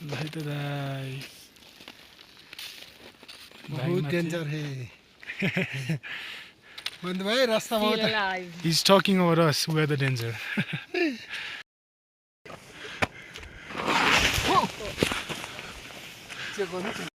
भाई तो दाई बहुत डेन्जर है बन्धु भाइ रास्तामा Still उता alive. He's talking over us. We are the danger. Check गर्नु